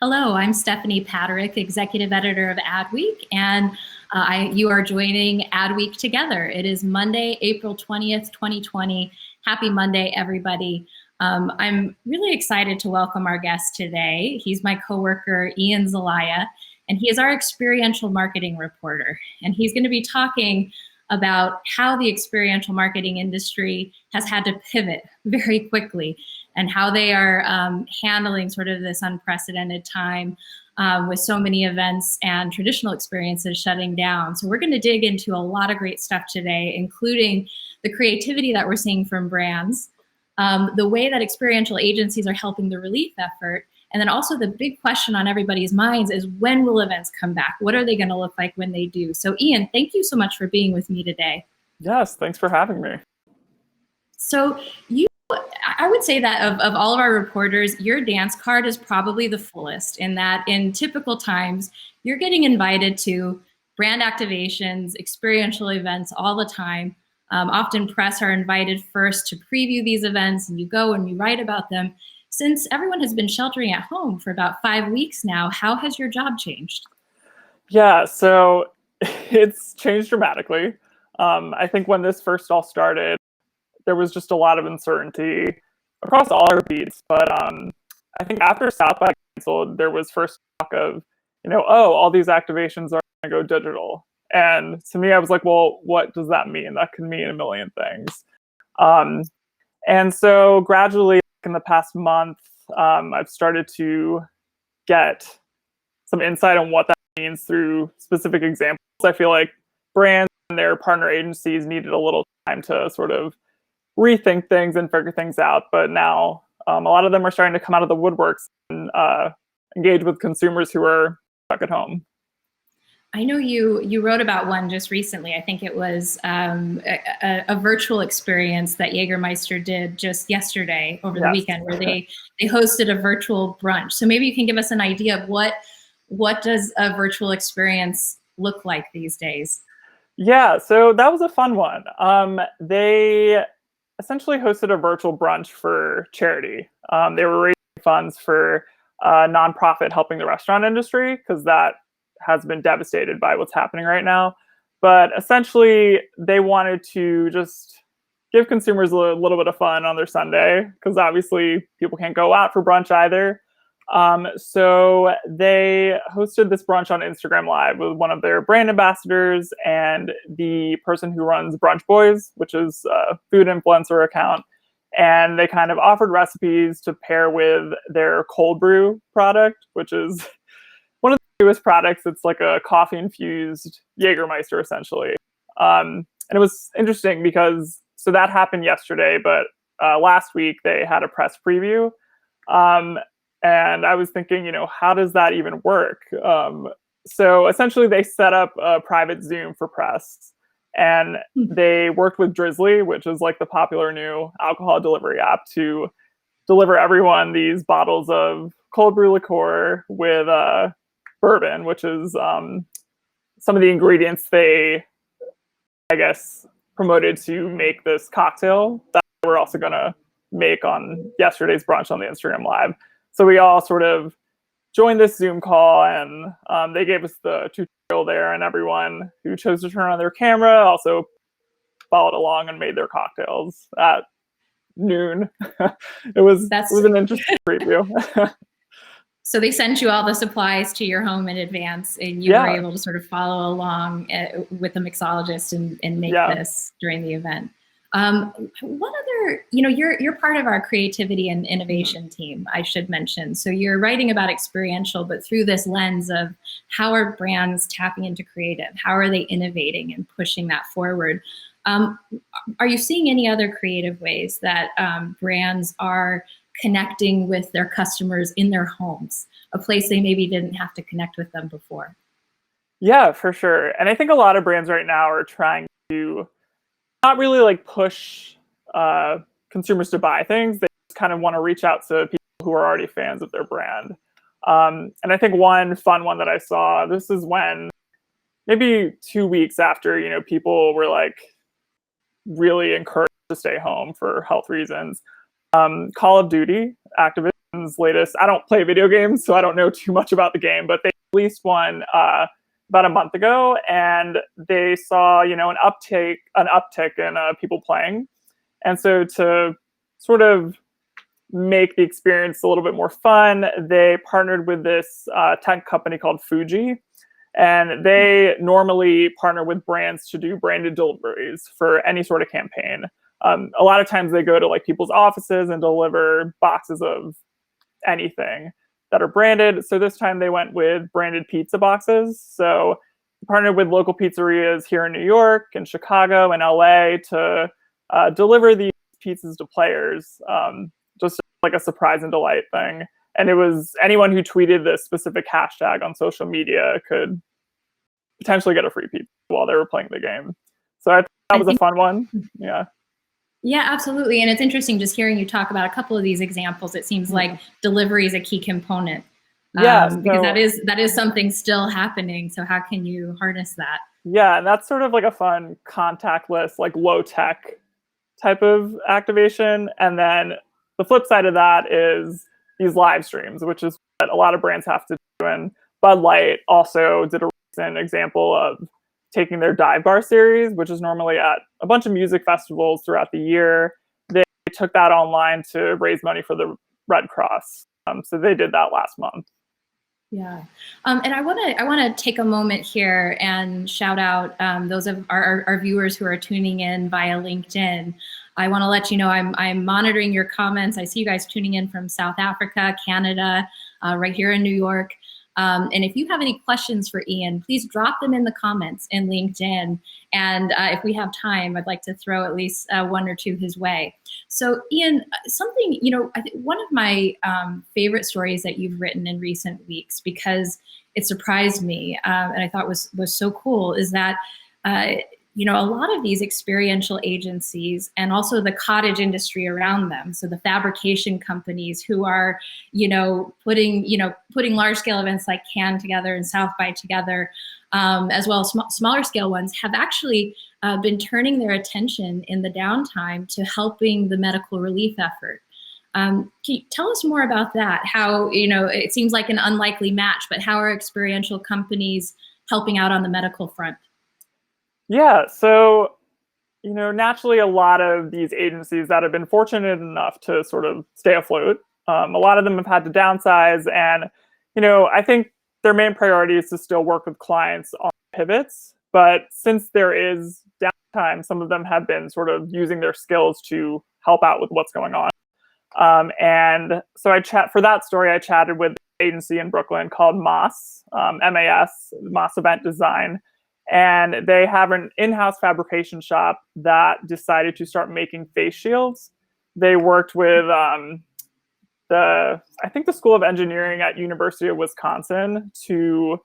Hello, I'm Stephanie Paterik, Executive Editor of Adweek, and you are joining Adweek Together. It is Monday, April 20th, 2020. Happy Monday, everybody. I'm really excited to welcome our guest today. He's my coworker, Ian Zelaya, and he is our experiential marketing reporter. And he's going to be talking about how the experiential marketing industry has had to pivot very quickly and how they are handling sort of this unprecedented time with so many events and traditional experiences shutting down. So we're going to dig into a lot of great stuff today, including the creativity that we're seeing from brands, the way that experiential agencies are helping the relief effort, and then also the big question on everybody's minds is, when will events come back? What are they going to look like when they do? So Ian, thank you so much for being with me today. Yes, thanks for having me. So I would say that of all of our reporters, your dance card is probably the fullest, in that in typical times, you're getting invited to brand activations, experiential events all the time. Often press are invited first to preview these events, and you go and you write about them. Since everyone has been sheltering at home for about 5 weeks now, how has your job changed? Yeah, so it's changed dramatically. I think when this first all started, there was just a lot of uncertainty across all our beats. But I think after South by canceled, there was first talk of, all these activations are going to go digital. And to me, I was like, well, what does that mean? That could mean a million things. And so gradually, in the past month, I've started to get some insight on what that means through specific examples. I feel like brands and their partner agencies needed a little time to sort of rethink things and figure things out. But now a lot of them are starting to come out of the woodworks and engage with consumers who are stuck at home. I know you wrote about one just recently. I think it was a virtual experience that Jägermeister did just yesterday over the weekend, where they hosted a virtual brunch. So maybe you can give us an idea of what does a virtual experience look like these days? Yeah, so that was a fun one. They essentially hosted a virtual brunch for charity. They were raising funds for a nonprofit helping the restaurant industry, because that has been devastated by what's happening right now. But essentially, they wanted to just give consumers a little bit of fun on their Sunday, because obviously people can't go out for brunch either. So they hosted this brunch on Instagram Live with one of their brand ambassadors and the person who runs Brunch Boys, which is a food influencer account. And they kind of offered recipes to pair with their cold brew product, which is one of the newest products. It's like a coffee-infused Jägermeister, essentially. And it was interesting because, so that happened yesterday, but last week they had a press preview. And I was thinking, how does that even work? So essentially they set up a private Zoom for press, and they worked with Drizzly, which is like the popular new alcohol delivery app, to deliver everyone these bottles of cold brew liqueur with bourbon, which is some of the ingredients they, I guess, promoted to make this cocktail that we're also going to make on yesterday's brunch on the Instagram Live. So we all sort of joined this Zoom call, and they gave us the tutorial there, and everyone who chose to turn on their camera also followed along and made their cocktails at noon. It was an interesting preview. So they sent you all the supplies to your home in advance, and you were able to sort of follow along with the mixologist and make this during the event. What other, you're part of our creativity and innovation team, I should mention. So you're writing about experiential, but through this lens of how are brands tapping into creative? How are they innovating and pushing that forward? Are you seeing any other creative ways that brands are connecting with their customers in their homes, a place they maybe didn't have to connect with them before? Yeah, for sure. And I think a lot of brands right now are trying to not really like push consumers to buy things. They just kind of want to reach out to people who are already fans of their brand. And I think one fun one that I saw, this is when maybe 2 weeks after, people were like really encouraged to stay home for health reasons. Call of Duty activists latest. I don't play video games, so I don't know too much about the game, but they released one about a month ago, and they saw, an uptick in people playing. And so to sort of make the experience a little bit more fun, they partnered with this tech company called Fuji. And they normally partner with brands to do branded deliveries for any sort of campaign. A lot of times they go to like people's offices and deliver boxes of anything that are branded. So this time they went with branded pizza boxes. So partnered with local pizzerias here in New York and Chicago and LA to deliver these pizzas to players, just like a surprise and delight thing. And it was anyone who tweeted this specific hashtag on social media could potentially get a free pizza while they were playing the game. So I thought that was a fun one. Yeah. Yeah, absolutely. And it's interesting just hearing you talk about a couple of these examples. It seems like delivery is a key component. Because that is something still happening. So how can you harness that? Yeah, and that's sort of like a fun contactless, like low tech type of activation. And then the flip side of that is these live streams, which is what a lot of brands have to do. And Bud Light also did a recent example of taking their dive bar series, which is normally at a bunch of music festivals throughout the year. They took that online to raise money for the Red Cross. So they did that last month. Yeah, and I want to take a moment here and shout out those of our viewers who are tuning in via LinkedIn. I want to let you know I'm monitoring your comments. I see you guys tuning in from South Africa, Canada, right here in New York. And if you have any questions for Ian, please drop them in the comments in LinkedIn. And if we have time, I'd like to throw at least one or two his way. So Ian, something, I think one of my favorite stories that you've written in recent weeks, because it surprised me and I thought was so cool, is that a lot of these experiential agencies and also the cottage industry around them, so the fabrication companies who are, putting large scale events like Cannes together and South by together, as well as smaller scale ones, have actually been turning their attention in the downtime to helping the medical relief effort. Can you tell us more about that? How, it seems like an unlikely match, but how are experiential companies helping out on the medical front? Yeah, so, naturally a lot of these agencies that have been fortunate enough to sort of stay afloat, a lot of them have had to downsize. And, I think their main priority is to still work with clients on pivots. But since there is downtime, some of them have been sort of using their skills to help out with what's going on. And so for that story, I chatted with an agency in Brooklyn called MAS, M-A-S, MAS Event Design. And they have an in-house fabrication shop that decided to start making face shields. They worked with I think the School of Engineering at University of Wisconsin to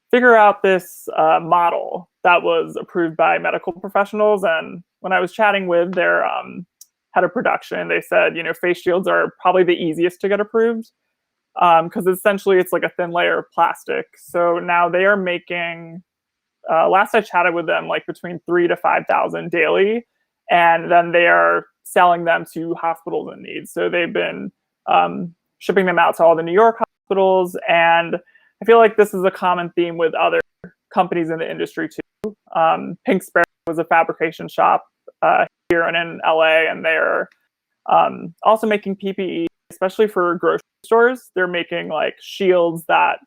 figure out this model that was approved by medical professionals. And when I was chatting with their head of production, they said, face shields are probably the easiest to get approved because essentially it's like a thin layer of plastic. So now they are making, last I chatted with them, like between 3,000 to 5,000 daily, and then they are selling them to hospitals in need. So they've been shipping them out to all the New York hospitals, and I feel like this is a common theme with other companies in the industry too. Pink Sparrow was a fabrication shop here and in LA, and they're also making PPE, especially for grocery stores. They're making like shields that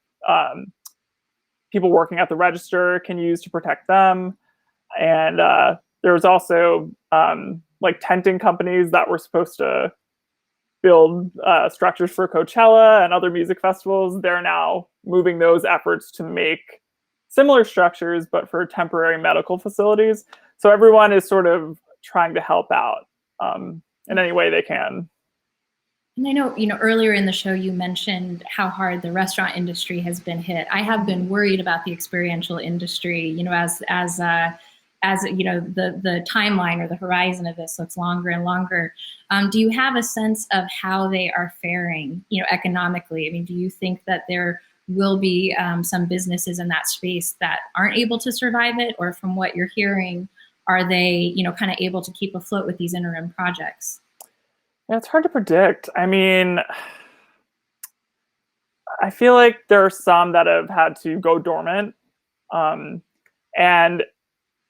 people working at the register can use to protect them. And there's also like tenting companies that were supposed to build structures for Coachella and other music festivals. They're now moving those efforts to make similar structures, but for temporary medical facilities. So everyone is sort of trying to help out in any way they can. And I know, earlier in the show, you mentioned how hard the restaurant industry has been hit. I have been worried about the experiential industry, as the timeline or the horizon of this looks longer and longer. Do you have a sense of how they are faring, economically? I mean, do you think that there will be some businesses in that space that aren't able to survive it? Or from what you're hearing, are they, kind of able to keep afloat with these interim projects? Yeah, it's hard to predict. I mean, I feel like there are some that have had to go dormant. And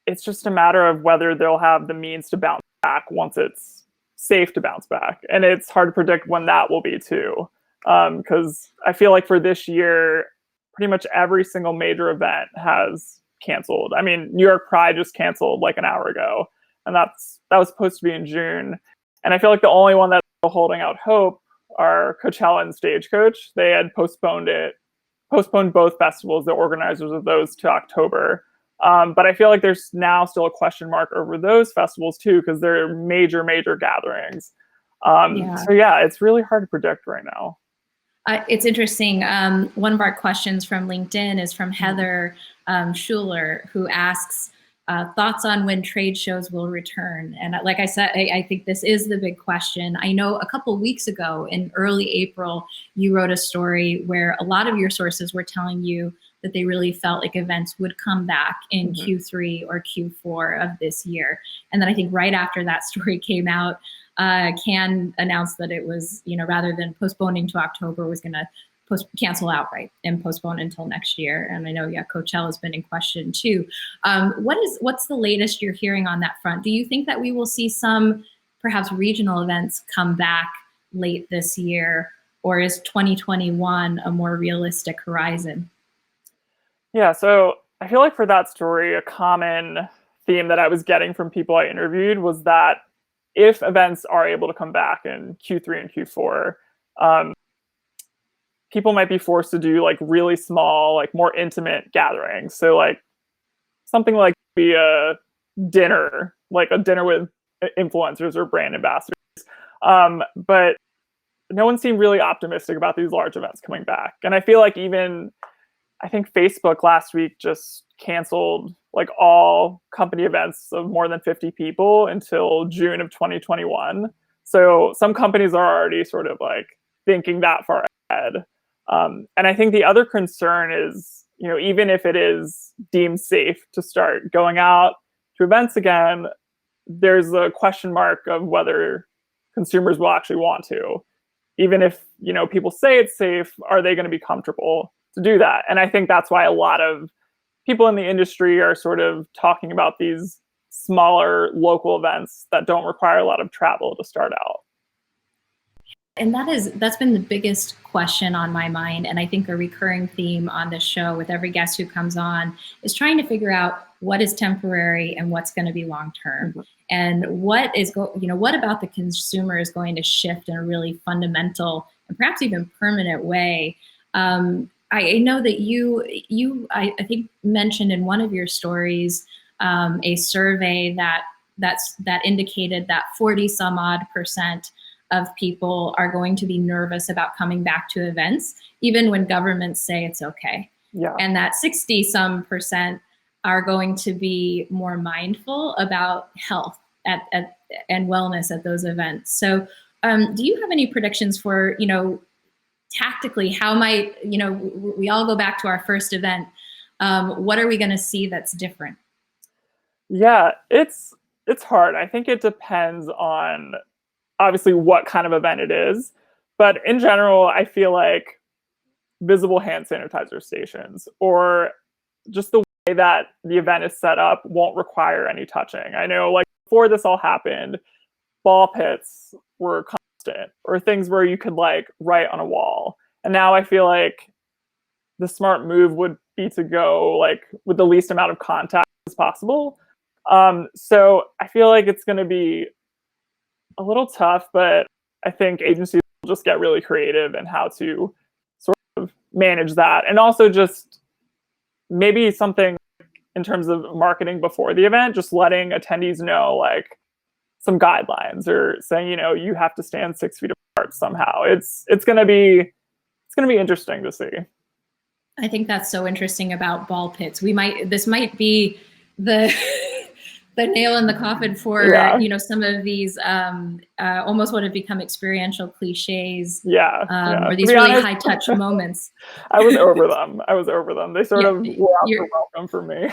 it's just a matter of whether they'll have the means to bounce back once it's safe to bounce back. And it's hard to predict when that will be too. Because I feel like for this year, pretty much every single major event has canceled. I mean, New York Pride just canceled like an hour ago, and that was supposed to be in June. And I feel like the only one that's still holding out hope are Coachella and Stagecoach. They had postponed both festivals, the organizers of those, to October. But I feel like there's now still a question mark over those festivals too, because they're major, major gatherings. So yeah, it's really hard to predict right now. It's interesting. One of our questions from LinkedIn is from Heather Schuler, who asks thoughts on when trade shows will return. And like I said, I think this is the big question. I know a couple of weeks ago in early April, you wrote a story where a lot of your sources were telling you that they really felt like events would come back in Q3 or Q4 of this year. And then I think right after that story came out, Cannes announced that it was, rather than postponing to October, was going to cancel outright and postpone until next year. And I know, Coachella has been in question too. What's the latest you're hearing on that front? Do you think that we will see some perhaps regional events come back late this year, or is 2021 a more realistic horizon? Yeah, so I feel like for that story, a common theme that I was getting from people I interviewed was that if events are able to come back in Q3 and Q4, people might be forced to do like really small, like more intimate gatherings. So like something like be a dinner, like a dinner with influencers or brand ambassadors. But no one seemed really optimistic about these large events coming back. And I feel like I think Facebook last week just canceled like all company events of more than 50 people until June of 2021. So some companies are already sort of like thinking that far ahead. And I think the other concern is, even if it is deemed safe to start going out to events again, there's a question mark of whether consumers will actually want to. Even if, people say it's safe, are they going to be comfortable to do that? And I think that's why a lot of people in the industry are sort of talking about these smaller local events that don't require a lot of travel to start out. And that's been the biggest question on my mind. And I think a recurring theme on this show with every guest who comes on is trying to figure out what is temporary and what's going to be long-term. And what about the consumer is going to shift in a really fundamental and perhaps even permanent way. I know that you I think mentioned in one of your stories a survey that indicated that 40 some odd % of people are going to be nervous about coming back to events, even when governments say it's okay. Yeah. And that 60 some % are going to be more mindful about health and wellness at those events. So do you have any predictions for, tactically, how might, we all go back to our first event. What are we going to see that's different? Yeah, it's hard. I think it depends on obviously what kind of event it is. But in general, I feel like visible hand sanitizer stations or just the way that the event is set up won't require any touching. I know like before this all happened, ball pits were constant or things where you could like write on a wall. And now I feel like the smart move would be to go like with the least amount of contact as possible. So I feel like it's going to be a little tough, but I think agencies will just get really creative in how to sort of manage that. And also just maybe something in terms of marketing before the event, just letting attendees know like some guidelines or saying, you have to stand 6 feet apart somehow. It's going to be interesting to see. I think that's so interesting about ball pits. This might be the the nail in the coffin for some of these almost what have become experiential cliches. Or these really high touch moments. I was over them. They sort of were out for welcome for me.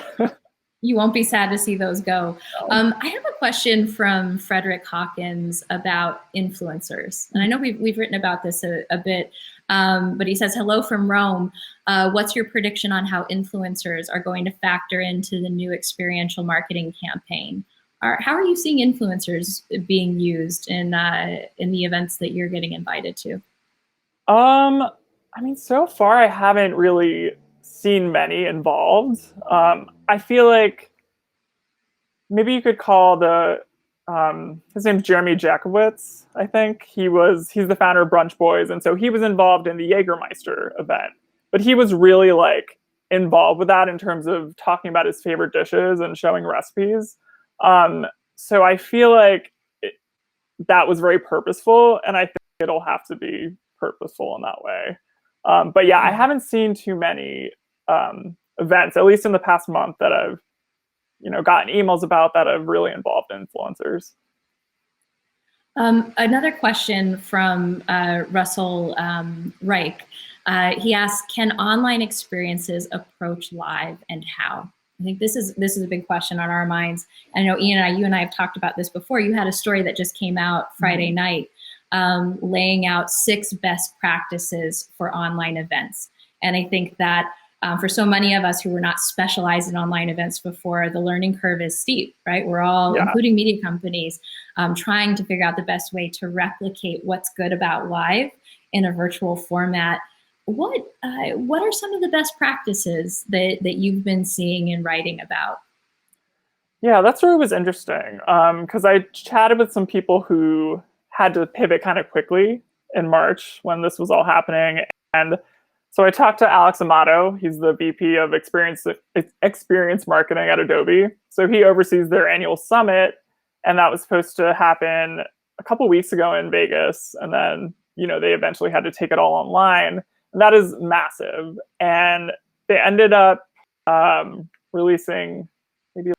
You won't be sad to see those go. No. I have a question from Frederick Hawkins about influencers. And I know we've written about this a bit, but he says, hello from Rome. What's your prediction on how influencers are going to factor into the new experiential marketing campaign? How are you seeing influencers being used in the events that you're getting invited to? I mean, so far I haven't really seen many involved. I feel like maybe you could call his name's Jeremy Jakowitz, I think. He's the founder of Brunch Boys, and so he was involved in the Jägermeister event. But he was really like involved with that in terms of talking about his favorite dishes and showing recipes. So I feel like that was very purposeful, and I think it'll have to be purposeful in that way. But yeah, I haven't seen too many events, at least in the past month, that I've gotten emails about that have really involved influencers. Another question from Russell Reich. He asks, can online experiences approach live, and how? I think this is a big question on our minds. I know you and I have talked about this before. You had a story that just came out Friday night, laying out 6 best practices for online events. And I think that for so many of us who were not specialized in online events before, the learning curve is steep, right? We're all, including media companies, trying to figure out the best way to replicate what's good about live in a virtual format. What are some of the best practices that you've been seeing and writing about? Yeah, that story was interesting because I chatted with some people who had to pivot kind of quickly in March when this was all happening. And so I talked to Alex Amato. He's the VP of Experience Marketing at Adobe. So he oversees their annual summit, and that was supposed to happen a couple weeks ago in Vegas. And then, they eventually had to take it all online. And that is massive. And they ended up releasing maybe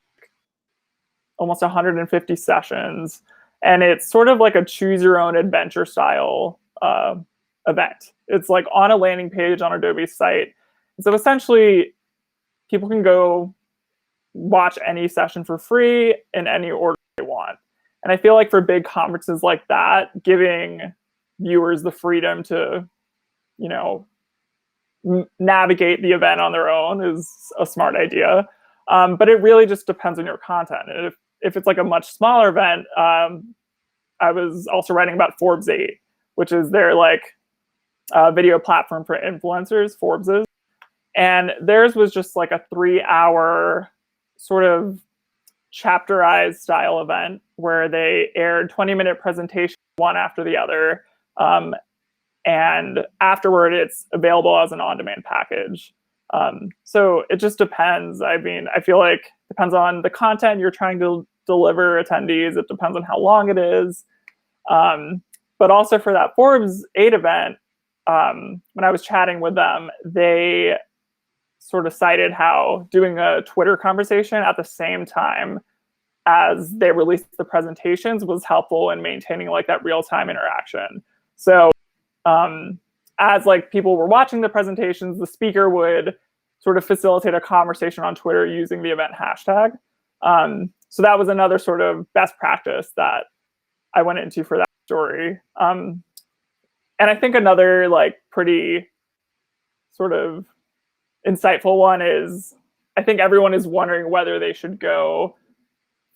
almost 150 sessions. And it's sort of like a choose your own adventure style event. It's like on a landing page on Adobe's site. So essentially, people can go watch any session for free in any order they want. And I feel like for big conferences like that, giving viewers the freedom to, navigate the event on their own is a smart idea. But it really just depends on your content. And if it's like a much smaller event, I was also writing about Forbes 8, which is their video platform for influencers, Forbes'. And theirs was just like a 3-hour sort of chapterized style event where they aired 20-minute presentations one after the other. And afterward, it's available as an on-demand package. So it just depends. I mean, I feel like it depends on the content you're trying to deliver attendees. It depends on how long it is. But also for that Forbes 8 event, when I was chatting with them, they sort of cited how doing a Twitter conversation at the same time as they released the presentations was helpful in maintaining that real-time interaction. So as people were watching the presentations, the speaker would sort of facilitate a conversation on Twitter using the event hashtag. So that was another sort of best practice that I went into for that story. And I think another pretty sort of insightful one is I think everyone is wondering whether they should go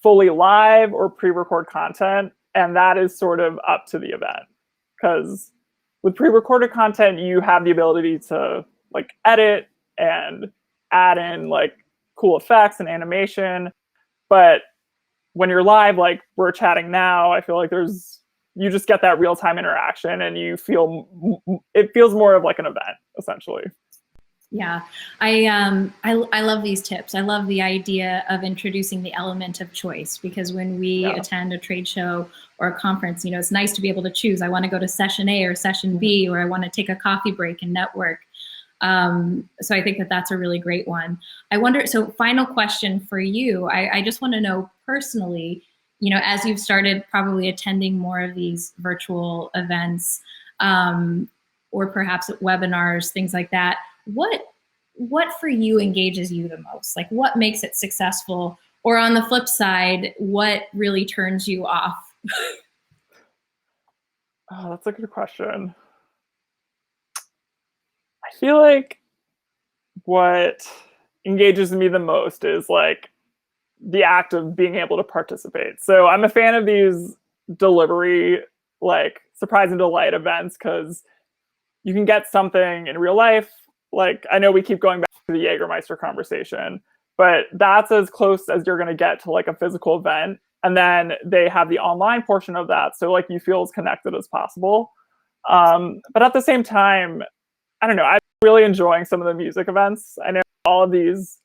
fully live or pre-record content. And that is sort of up to the event, because with pre-recorded content, you have the ability to edit and add in cool effects and animation. But when you're live, like we're chatting now, I feel like you just get that real-time interaction, and it feels more of like an event, essentially. Yeah, I love these tips. I love the idea of introducing the element of choice, because when we attend a trade show or a conference, it's nice to be able to choose. I want to go to session A or session B, or I want to take a coffee break and network. So I think that that's a really great one. I wonder, so final question for you. I just want to know personally, as you've started probably attending more of these virtual events, or perhaps webinars, things like that, what what for you engages you the most? Like what makes it successful? Or on the flip side, what really turns you off? Oh, that's a good question. I feel like what engages me the most is like the act of being able to participate. So I'm a fan of these delivery, like surprise and delight events, because you can get something in real life. Like I know we keep going back to the Jägermeister conversation, but that's as close as you're going to get to like a physical event. And then they have the online portion of that. So like you feel as connected as possible. But at the same time, I don't know, I'm really enjoying some of the music events. I know all of these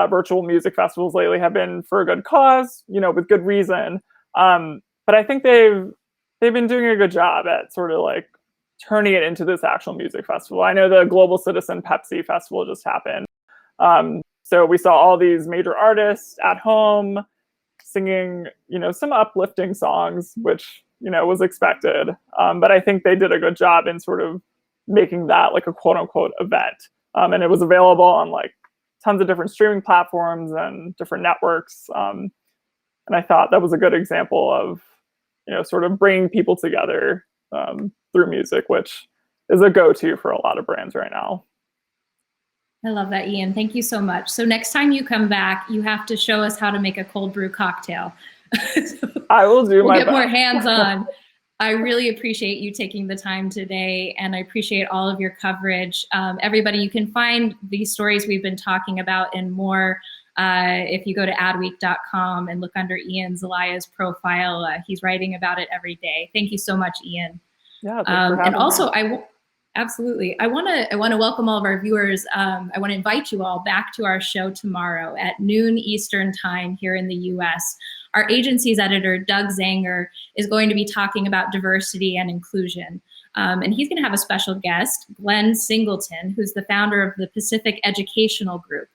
virtual music festivals lately have been for a good cause, you know, with good reason. But I think they've been doing a good job at sort of like turning it into this actual music festival. I know the Global Citizen Pepsi Festival just happened. So we saw all these major artists at home singing, you know, some uplifting songs, which, you know, was expected. But I think they did a good job in sort of making that like a quote unquote event. And it was available on like tons of different streaming platforms and different networks. And I thought that was a good example of, you know, sort of bringing people together through music, which is a go-to for a lot of brands right now. I love that, Ian. Thank you so much. So next time you come back, you have to show us how to make a cold brew cocktail. I will do my best. We'll get more hands-on. I really appreciate you taking the time today, and I appreciate all of your coverage. Everybody, you can find these stories we've been talking about and more if you go to adweek.com and look under Ian Zelaya's profile. He's writing about it every day. Thank you so much, Ian. Yeah, thanks for having and also, me. Absolutely. I want to welcome all of our viewers. I want to invite you all back to our show tomorrow at noon Eastern time here in the US. Our agency's editor, Doug Zanger, is going to be talking about diversity and inclusion. And he's going to have a special guest, Glenn Singleton, who's the founder of the Pacific Educational Group.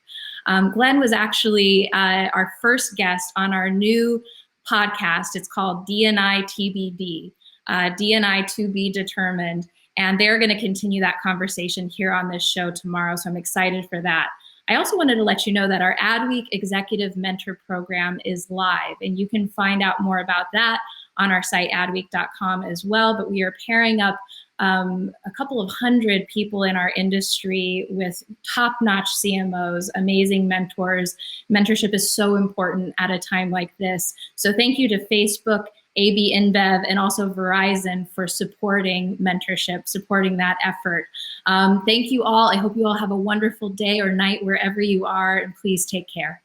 Glenn was actually our first guest on our new podcast. It's called D&I TBD, D&I to be determined. And they're going to continue that conversation here on this show tomorrow. So I'm excited for that. I also wanted to let you know that our Adweek Executive Mentor Program is live, and you can find out more about that on our site, adweek.com as well. But we are pairing up a couple of hundred people in our industry with top-notch CMOs, amazing mentors. Mentorship is so important at a time like this. So thank you to Facebook, AB InBev, and also Verizon for supporting mentorship, supporting that effort. Thank you all. I hope you all have a wonderful day or night wherever you are, and please take care.